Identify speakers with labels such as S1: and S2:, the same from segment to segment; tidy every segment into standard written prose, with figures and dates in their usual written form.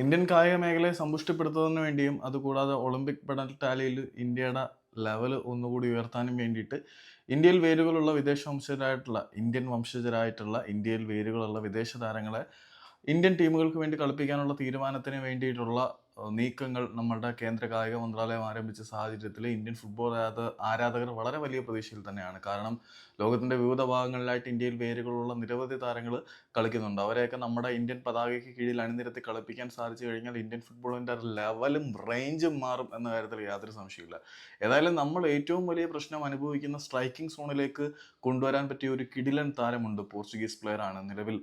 S1: Indian കായിക മേഖലയെ സമ്പുഷ്ടപ്പെടുത്തുന്നതിന് വേണ്ടിയും അതുകൂടാതെ ഒളിമ്പിക് മെഡൽ ടാലിയിൽ ഇന്ത്യയുടെ ലെവൽ ഒന്നുകൂടി ഉയർത്താനും വേണ്ടിയിട്ട് ഇന്ത്യയിൽ വേരുകളുള്ള ഇന്ത്യയിൽ വേരുകളുള്ള വിദേശ താരങ്ങളെ ഇന്ത്യൻ ടീമുകൾക്ക് വേണ്ടി കളിപ്പിക്കാനുള്ള തീരുമാനത്തിന് വേണ്ടിയിട്ടുള്ള നീക്കങ്ങൾ നമ്മളുടെ കേന്ദ്ര കായിക മന്ത്രാലയം ആരംഭിച്ച സാഹചര്യത്തിൽ ഇന്ത്യൻ ഫുട്ബോൾ ആരാധകർ വളരെ വലിയ പ്രതീക്ഷയിൽ തന്നെയാണ്. കാരണം ലോകത്തിൻ്റെ വിവിധ ഭാഗങ്ങളിലായിട്ട് ഇന്ത്യയിൽ വേരുകളുള്ള നിരവധി താരങ്ങൾ കളിക്കുന്നുണ്ട്. അവരെയൊക്കെ നമ്മുടെ ഇന്ത്യൻ പതാകയ്ക്ക് കീഴിൽ അണിനിരത്തി കളിപ്പിക്കാൻ സാധിച്ചു കഴിഞ്ഞാൽ ഇന്ത്യൻ ഫുട്ബോളിൻ്റെ ലെവലും റേഞ്ചും മാറും എന്ന കാര്യത്തിൽ യാതൊരു സംശയമില്ല. ഏതായാലും നമ്മൾ ഏറ്റവും വലിയ പ്രശ്നം അനുഭവിക്കുന്ന സ്ട്രൈക്കിംഗ് സോണിലേക്ക് കൊണ്ടുവരാൻ പറ്റിയ ഒരു കിടിലൻ താരമുണ്ട്. പോർച്ചുഗീസ് പ്ലെയറാണ് നിലവിൽ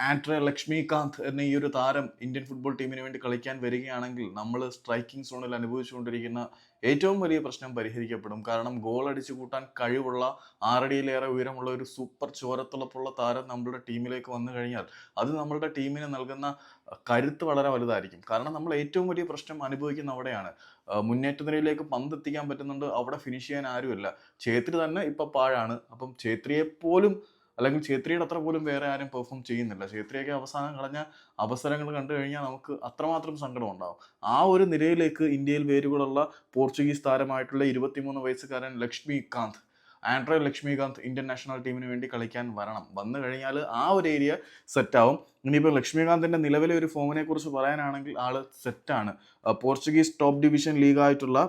S1: ആൻഡ്രെ ലക്ഷ്മികാന്ത് എന്ന ഈ ഒരു താരം ഇന്ത്യൻ ഫുട്ബോൾ ടീമിന് വേണ്ടി കളിക്കാൻ വരികയാണെങ്കിൽ നമ്മൾ സ്ട്രൈക്കിംഗ് സോണിൽ അനുഭവിച്ചുകൊണ്ടിരിക്കുന്ന ഏറ്റവും വലിയ പ്രശ്നം പരിഹരിക്കപ്പെടും. കാരണം ഗോൾ അടിച്ചു കൂട്ടാൻ കഴിവുള്ള 6 അടിയിലേറെ ഉയരമുള്ള ഒരു സൂപ്പർ ചോരത്തിളപ്പുള്ള താരം നമ്മുടെ ടീമിലേക്ക് വന്നു കഴിഞ്ഞാൽ അത് നമ്മളുടെ ടീമിന് നൽകുന്ന കരുത്ത് വളരെ വലുതായിരിക്കും. കാരണം നമ്മൾ ഏറ്റവും വലിയ പ്രശ്നം അനുഭവിക്കുന്ന അവിടെയാണ്. മുന്നേറ്റ നിരയിലേക്ക് പന്ത് എത്തിക്കാൻ പറ്റുന്നുണ്ട്, അവിടെ ഫിനിഷ് ചെയ്യാൻ ആരുമില്ല. ഛേത്രി തന്നെ ഇപ്പം പാഴാണ്. അപ്പം ഛേത്രിയെ പോലും അല്ലെങ്കിൽ ഛേത്രിയുടെ അത്ര പോലും വേറെ ആരും പെർഫോം ചെയ്യുന്നില്ല. ഛേത്രിയൊക്കെ അവസാനം കളഞ്ഞ അവസരങ്ങൾ കണ്ടു കഴിഞ്ഞാൽ നമുക്ക് അത്രമാത്രം സങ്കടം ഉണ്ടാവും. ആ ഒരു നിരയിലേക്ക് ഇന്ത്യയിൽ വേരുകളുള്ള പോർച്ചുഗീസ് താരമായിട്ടുള്ള 23 വയസ്സുകാരൻ ആൻഡ്രെ ലക്ഷ്മികാന്ത് ഇന്ത്യൻ നാഷണൽ ടീമിന് വേണ്ടി കളിക്കാൻ വന്നു കഴിഞ്ഞാൽ ആ ഒരു ഏരിയ സെറ്റാവും. ഇനിയിപ്പോൾ ലക്ഷ്മികാന്തിൻ്റെ നിലവിലെ ഒരു ഫോമിനെ കുറിച്ച് പറയാനാണെങ്കിൽ ആള് സെറ്റാണ്. പോർച്ചുഗീസ് ടോപ്പ് ഡിവിഷൻ ലീഗായിട്ടുള്ള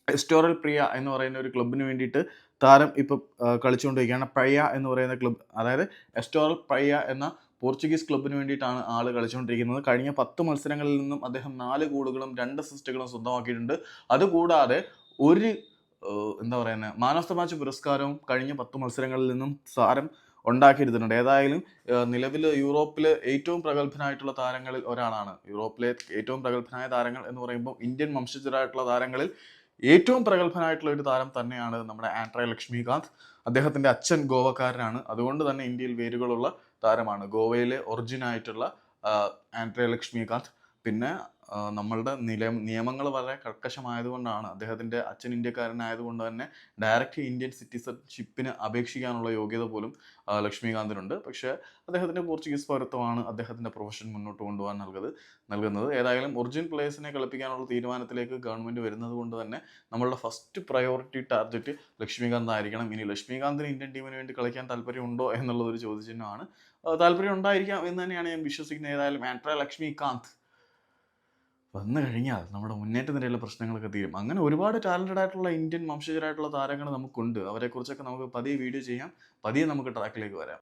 S1: എസ്റ്റോറൽ പ്രിയ എന്ന് പറയുന്ന ഒരു ക്ലബിന് വേണ്ടിയിട്ട് താരം ഇപ്പം കളിച്ചുകൊണ്ടിരിക്കുകയാണ്. പ്രയ എന്ന് പറയുന്ന ക്ലബ്, അതായത് എസ്റ്റോറൽ പ്രയ എന്ന പോർച്ചുഗീസ് ക്ലബിന് വേണ്ടിയിട്ടാണ് ആൾ കളിച്ചുകൊണ്ടിരിക്കുന്നത്. കഴിഞ്ഞ 10 മത്സരങ്ങളിൽ നിന്നും അദ്ദേഹം 4 ഗോളുകളും 2 അസിസ്റ്റുകളും സ്വന്തമാക്കിയിട്ടുണ്ട്. അതുകൂടാതെ ഒരു മാൻ ഓഫ് ദ മാച്ച് പുരസ്കാരവും കഴിഞ്ഞ 10 മത്സരങ്ങളിൽ നിന്നും താരം ഉണ്ടാക്കിയെടുത്തിട്ടുണ്ട്. ഏതായാലും നിലവിൽ യൂറോപ്പിലെ ഏറ്റവും പ്രഗത്ഭനായിട്ടുള്ള താരങ്ങളിൽ ഒരാളാണ്. യൂറോപ്പിലെ ഏറ്റവും പ്രഗത്ഭനായ താരങ്ങൾ എന്ന് പറയുമ്പോൾ ഇന്ത്യൻ വംശജരായിട്ടുള്ള താരങ്ങളിൽ ഏറ്റവും പ്രഗത്ഭനായിട്ടുള്ള ഒരു താരം തന്നെയാണ് നമ്മുടെ ആൻഡ്രെ ലക്ഷ്മികാന്ത്. അദ്ദേഹത്തിൻ്റെ അച്ഛൻ ഗോവക്കാരനാണ്. അതുകൊണ്ട് തന്നെ ഇന്ത്യയിൽ വേരുകളുള്ള താരമാണ്. ഗോവയിലെ ഒറിജിനായിട്ടുള്ള ആൻഡ്രെ ലക്ഷ്മികാന്ത്. പിന്നെ നമ്മളുടെ നിയമങ്ങൾ വളരെ കർക്കശമായതുകൊണ്ടാണ്, അദ്ദേഹത്തിൻ്റെ അച്ഛൻ ഇന്ത്യക്കാരനായതുകൊണ്ട് തന്നെ ഡയറക്റ്റ് ഇന്ത്യൻ സിറ്റിസൺഷിപ്പിന് അപേക്ഷിക്കാനുള്ള യോഗ്യത പോലും ലക്ഷ്മികാന്തിനുണ്ട്. പക്ഷേ അദ്ദേഹത്തിൻ്റെ പോർച്ചുഗീസ് പൗരത്വമാണ് അദ്ദേഹത്തിൻ്റെ പ്രൊഫഷൻ മുന്നോട്ട് കൊണ്ടുപോകാൻ നൽകുന്നത്. ഏതായാലും ഒറിജിനൽ പ്ലേയേഴ്സിനെ കളിപ്പിക്കാനുള്ള തീരുമാനത്തിലേക്ക് ഗവൺമെൻറ് വരുന്നത് കൊണ്ട് തന്നെ നമ്മളുടെ ഫസ്റ്റ് പ്രയോറിറ്റി ടാർഗറ്റ് ലക്ഷ്മികാന്ത് ആയിരിക്കണം. ഇനി ലക്ഷ്മികാന്തിന് ഇന്ത്യൻ ടീമിന് വേണ്ടി കളിക്കാൻ താല്പര്യമുണ്ടോ എന്നുള്ളതൊരു ചോദ്യചിഹ്നമാണ്. താല്പര്യം ഉണ്ടായിരിക്കാം എന്ന് തന്നെയാണ് ഞാൻ വിശ്വസിക്കുന്നത്. ഏതായാലും ആൻഡ്രെ ലക്ഷ്മികാന്ത് വന്നു കഴിഞ്ഞാൽ നമ്മുടെ മുന്നേറ്റ നിരയിലെ പ്രശ്നങ്ങളൊക്കെ തീരും. അങ്ങനെ ഒരുപാട് ടാലൻറ്റഡ് ആയിട്ടുള്ള ഇന്ത്യൻ വംശജരായിട്ടുള്ള താരങ്ങൾ നമുക്കുണ്ട്. അവരെക്കുറിച്ചൊക്കെ നമുക്ക് പതിയെ വീഡിയോ ചെയ്യാം. പതിയെ നമുക്ക് ട്രാക്കിലേക്ക് വരാം.